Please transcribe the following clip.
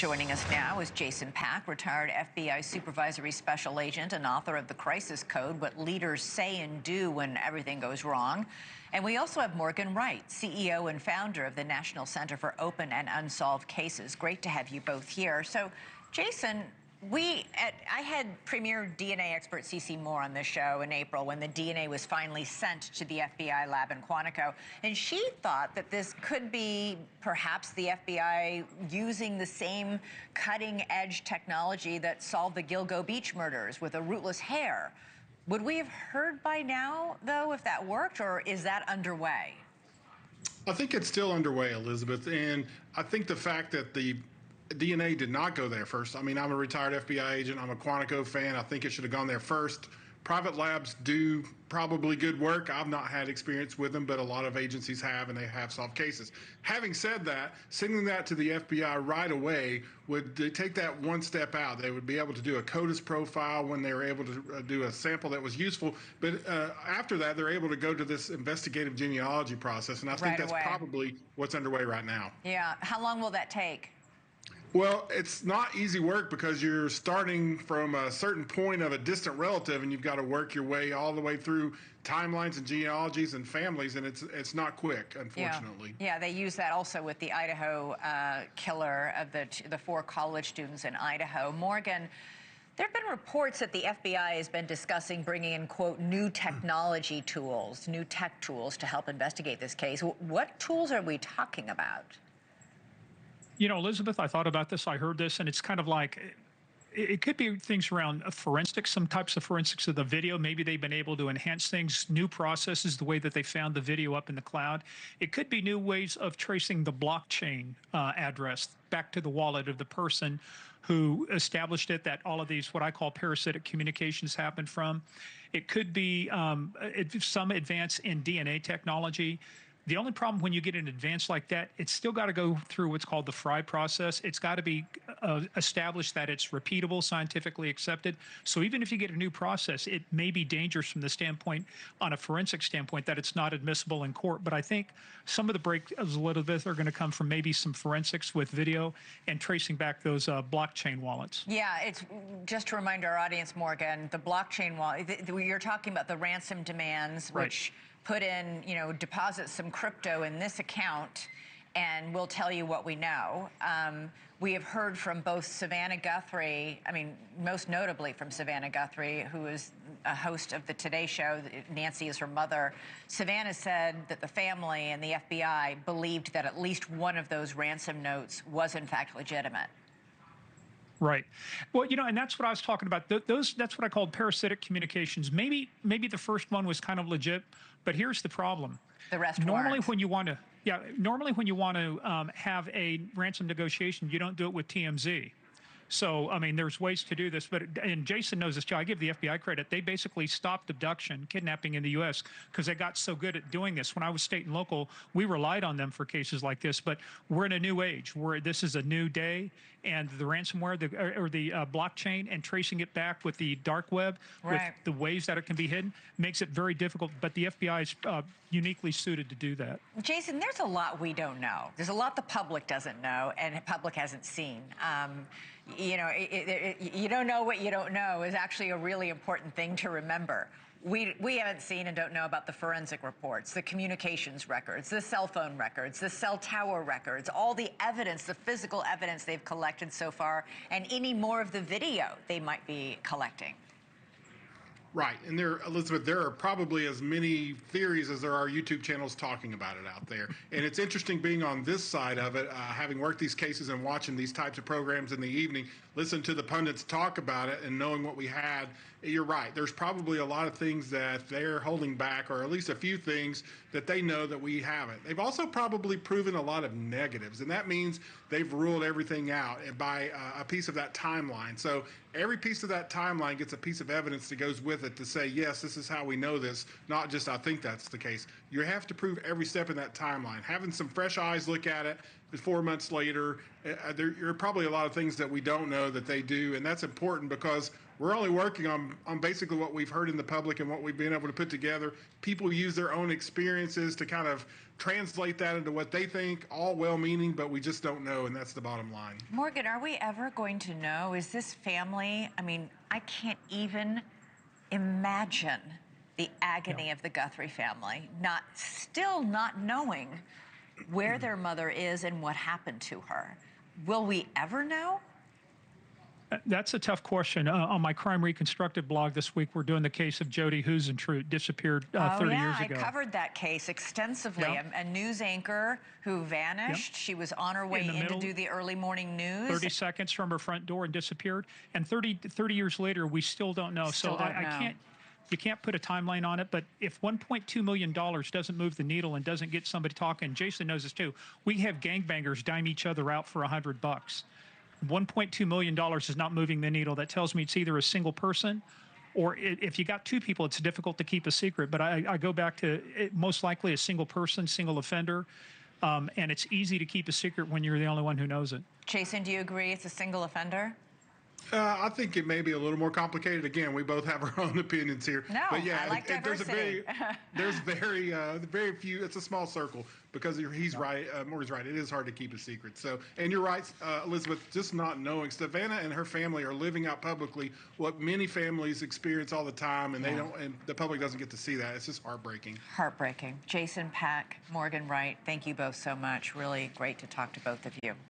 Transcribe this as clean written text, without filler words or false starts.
Joining us now is Jason Pack, retired FBI supervisory special agent and author of The Crisis Code, What Leaders Say and Do When Everything Goes Wrong. And we also have Morgan Wright, CEO and founder of the National Center for Open and Unsolved Cases. Great to have you both here. So, Jason, I had premier DNA expert CeCe Moore on this show in April when the DNA was finally sent to the FBI lab in Quantico. And she thought that this could be perhaps the FBI using the same cutting-edge technology that solved the Gilgo Beach murders with a rootless hair. Would we have heard by now, though, if that worked, or is that underway? I think it's still underway, Elizabeth. And I think the fact that the DNA did not go there first. I mean, I'm a retired FBI agent. I'm a Quantico fan. I think it should have gone there first. Private labs do probably good work. I've not had experience with them, but a lot of agencies have, and they have solved cases. Having said that, sending that to the FBI right away would take that one step out. They would be able to do a CODIS profile when they were able to do a sample that was useful. But after that, they're able to go to this investigative genealogy process, and I think that's probably what's underway right now. Yeah. How long will that take? Well, it's not easy work because you're starting from a certain point of a distant relative, and you've got to work your way all the way through timelines and genealogies and families, and it's not quick, unfortunately. Yeah, they use that also with the Idaho killer of the 4 college students in Idaho. Morgan, there have been reports that the FBI has been discussing bringing in, quote, new technology tools, new tech tools to help investigate this case. What tools are we talking about? You know, Elizabeth, I thought about this, I heard this, and it's kind of like, it could be things around forensics, some types of forensics of the video. Maybe they've been able to enhance things, new processes, the way that they found the video up in the cloud. It could be new ways of tracing the blockchain address back to the wallet of the person who established it, that all of these, what I call parasitic communications happened from. It could be some advance in DNA technology. The only problem when you get an advance like that, it's still got to go through what's called the Fry process. It's got to be established that it's repeatable, scientifically accepted. So even if you get a new process, it may be dangerous from the standpoint, on a forensic standpoint, that it's not admissible in court. But I think some of the breakthroughs, Elizabeth, are going to come from maybe some forensics with video and tracing back those blockchain wallets. Yeah, it's just to remind our audience, Morgan, the blockchain wallet, you're talking about the ransom demands, which put in, you know, deposit some crypto in this account and we'll tell you what we know. We have heard from both Savannah Guthrie, I mean, most notably from Savannah Guthrie, who is a host of the Today Show. Nancy is her mother. Savannah said that the family and the FBI believed that at least one of those ransom notes was in fact legitimate. Right. Well, you know, and that's what I was talking about. That's what I called parasitic communications. Maybe the first one was kind of legit, but here's the problem. The rest normally weren't. when you want to have a ransom negotiation, you don't do it with TMZ. So, I mean, there's ways to do this, and Jason knows this too. I give the FBI credit. They basically stopped abduction, kidnapping in the U.S. because they got so good at doing this. When I was state and local, we relied on them for cases like this, but we're in a new age where this is a new day, and the ransomware, the blockchain, and tracing it back with the dark web, with the ways that it can be hidden, makes it very difficult, but the FBI is uniquely suited to do that. Jason, there's a lot we don't know. There's a lot the public doesn't know and the public hasn't seen. You know, you don't know what you don't know is actually a really important thing to remember. We haven't seen and don't know about the forensic reports, the communications records, the cell phone records, the cell tower records, all the evidence, the physical evidence they've collected so far, and any more of the video they might be collecting. Right. And Elizabeth, there are probably as many theories as there are YouTube channels talking about it out there. And it's interesting being on this side of it, having worked these cases and watching these types of programs in the evening, listen to the pundits talk about it and knowing what we had. You're right. There's probably a lot of things that they're holding back, or at least a few things that they know that we haven't. They've also probably proven a lot of negatives, and that means they've ruled everything out by a piece of that timeline. So every piece of that timeline gets a piece of evidence that goes with it to say, yes, this is how we know this, not just I think that's the case. You have to prove every step in that timeline. Having some fresh eyes look at it 4 months later, there are probably a lot of things that we don't know that they do, and that's important because we're only working on basically what we've heard in the public and what we've been able to put together. People use their own experiences to kind of translate that into what they think, all well-meaning, but we just don't know, and that's the bottom line. Morgan, are we ever going to know? Is this family, I mean, I can't even imagine the agony of the Guthrie family, still not knowing where their mother is and what happened to her. Will we ever know? That's a tough question. On my Crime Reconstructed blog this week, we're doing the case of Jody Huisentruit, disappeared 30 years ago. I covered that case extensively. Yeah. A news anchor who vanished. Yep. She was on her way in to do the early morning news. 30 seconds from her front door and disappeared. And 30 years later, we still don't know. You can't put a timeline on it, but if $1.2 million doesn't move the needle and doesn't get somebody talking, Jason knows this too, we have gangbangers dime each other out for $100. $1.2 million is not moving the needle. That tells me it's either a single person, or if you got two people, it's difficult to keep a secret. But I go back to most likely a single person, single offender, and it's easy to keep a secret when you're the only one who knows it. Jason, do you agree it's a single offender? I think it may be a little more complicated. Again, we both have our own opinions here. No, but yeah, I like diversity. There's very few. It's a small circle because he's right. Morgan's right. It is hard to keep a secret. So, and you're right, Elizabeth. Just not knowing. Savannah and her family are living out publicly what many families experience all the time, and they don't. And the public doesn't get to see that. It's just heartbreaking. Heartbreaking. Jason Pack, Morgan Wright. Thank you both so much. Really great to talk to both of you.